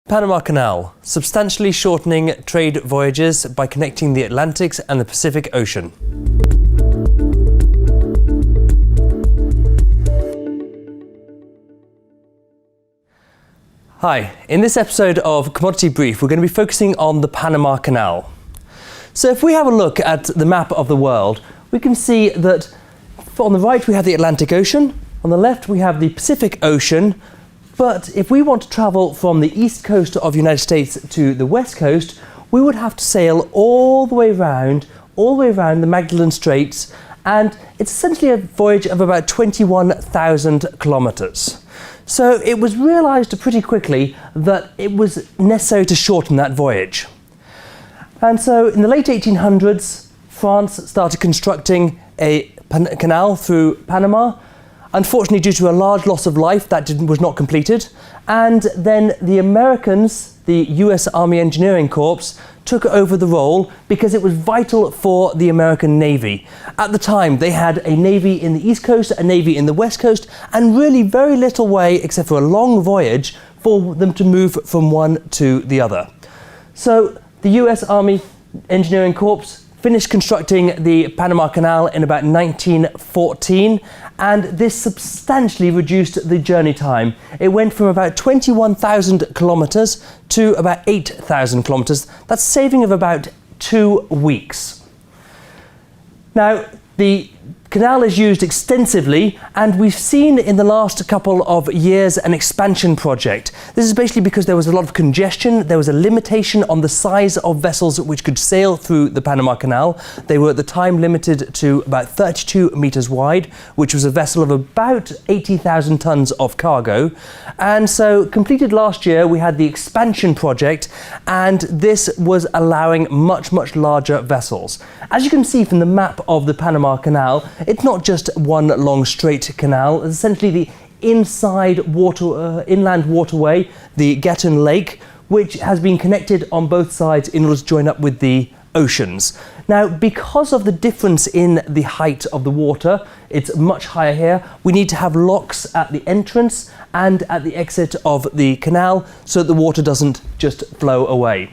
Panama Canal, substantially shortening trade voyages by connecting the Atlantic and the Pacific Ocean. Hi, in this episode of Commodity Brief, we're going to be focusing on the Panama Canal. So if we have a look at the map of the world, we can see that on the right we have the Atlantic Ocean, on the left we have the Pacific Ocean. But if we want to travel from the east coast of the United States to the west coast, we would have to sail all the way around the Magdalene Straits, and it's essentially a voyage of about 21,000 kilometers. So it was realized pretty quickly that it was necessary to shorten that voyage. And so in the late 1800s, France started constructing a canal through Panama. Unfortunately, due to a large loss of life, that was not completed. And then the Americans, the US Army Engineering Corps, took over the role because it was vital for the American Navy. At the time, they had a Navy in the East Coast, a Navy in the West Coast, and really very little way, except for a long voyage, for them to move from one to the other. So the US Army Engineering Corps finished constructing the Panama Canal in about 1914, and this substantially reduced the journey time. It went from about 21,000 kilometers to about 8,000 kilometers. That's a saving of about 2 weeks. Now, the canal is used extensively, and we've seen in the last couple of years an expansion project. This is basically because there was a lot of congestion. There was a limitation on the size of vessels which could sail through the Panama Canal. They were at the time limited to about 32 meters wide, which was a vessel of about 80,000 tons of cargo. And so completed last year, we had the expansion project, and this was allowing much larger vessels. As you can see from the map of the Panama Canal, it's not just one long straight canal. It's essentially the inland waterway, the Gatun Lake, which has been connected on both sides in order to join up with the oceans. Now, because of the difference in the height of the water, it's much higher here. We need to have locks at the entrance and at the exit of the canal so that the water doesn't just flow away.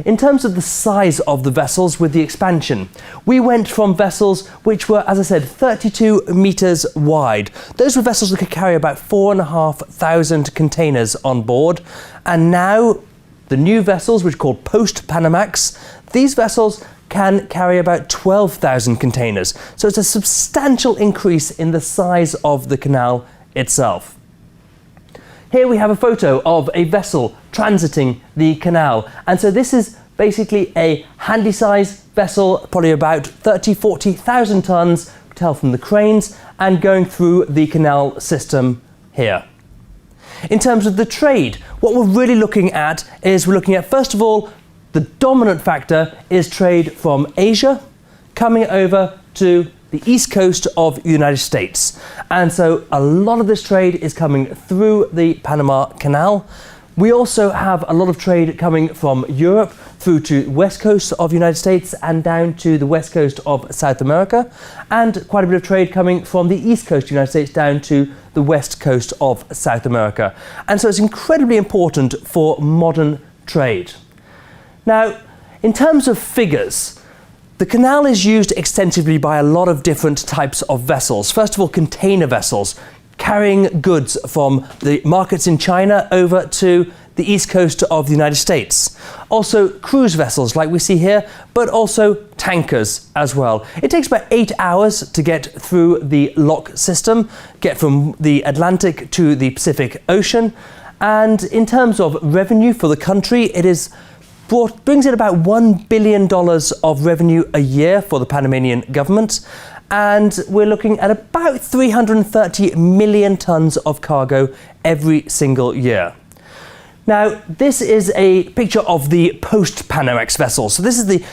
In terms of the size of the vessels with the expansion, we went from vessels which were, as I said, 32 meters wide. Those were vessels that could carry about 4,500 containers on board. And now the new vessels, which are called post-Panamax, these vessels can carry about 12,000 containers. So it's a substantial increase in the size of the canal itself. Here we have a photo of a vessel transiting the canal. And so this is basically a handy-size vessel, probably about 40,000 tons, you can tell from the cranes, and going through the canal system here. In terms of the trade, what we're really looking at is first of all, the dominant factor is trade from Asia coming over to the east coast of the United States. And so a lot of this trade is coming through the Panama Canal. We also have a lot of trade coming from Europe through to the west coast of the United States and down to the west coast of South America, and quite a bit of trade coming from the east coast of the United States down to the west coast of South America. And so it's incredibly important for modern trade. Now, in terms of figures, the canal is used extensively by a lot of different types of vessels. First of all, container vessels carrying goods from the markets in China over to the east coast of the United States. Also cruise vessels like we see here, but also tankers as well. It takes about 8 hours to get through the lock system, get from the Atlantic to the Pacific Ocean. And in terms of revenue for the country, brings in about $1 billion of revenue a year for the Panamanian government. And we're looking at about 330 million tons of cargo every single year. Now, this is a picture of the post-Panamax vessel. So this is the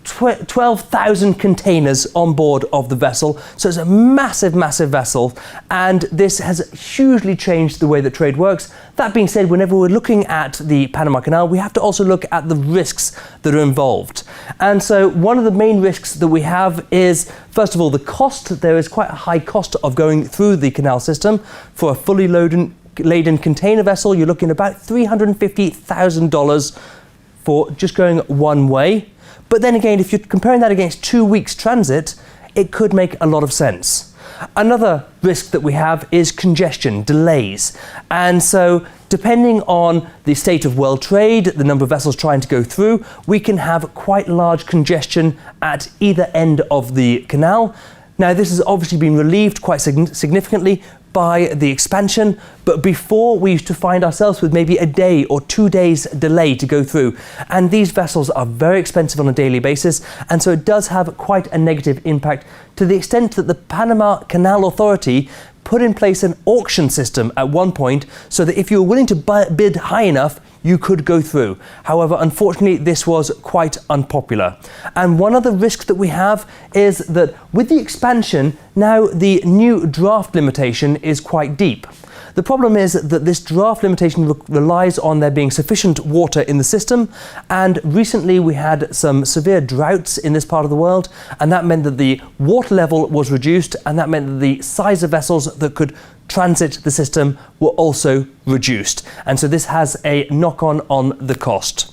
12,000 containers on board of the vessel. So it's a massive vessel, and this has hugely changed the way that trade works. That being said, whenever we're looking at the Panama Canal, we have to also look at the risks that are involved. And so one of the main risks that we have is, first of all, the cost. There is quite a high cost of going through the canal system. For a fully loaded laden container vessel, you're looking at about $350,000 for just going one way. But then again, if you're comparing that against 2 weeks transit, it could make a lot of sense. Another risk that we have is congestion, delays. And so depending on the state of world trade, the number of vessels trying to go through, we can have quite large congestion at either end of the canal. Now, this has obviously been relieved quite significantly by the expansion, but before we used to find ourselves with maybe a day or 2 days delay to go through. And these vessels are very expensive on a daily basis, and so it does have quite a negative impact, to the extent that the Panama Canal Authority put in place an auction system at one point so that if you were willing to bid high enough, you could go through. However, unfortunately, this was quite unpopular. And one other risk that we have is that with the expansion, now the new draft limitation is quite deep. The problem is that this draft limitation relies on there being sufficient water in the system, and recently we had some severe droughts in this part of the world, and that meant that the water level was reduced, and that meant that the size of vessels that could transit the system were also reduced. And so this has a knock-on on the cost.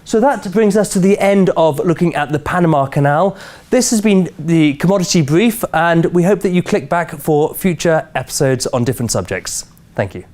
So that brings us to the end of looking at the Panama Canal. This has been the Commodity Brief, and we hope that you click back for future episodes on different subjects. Thank you.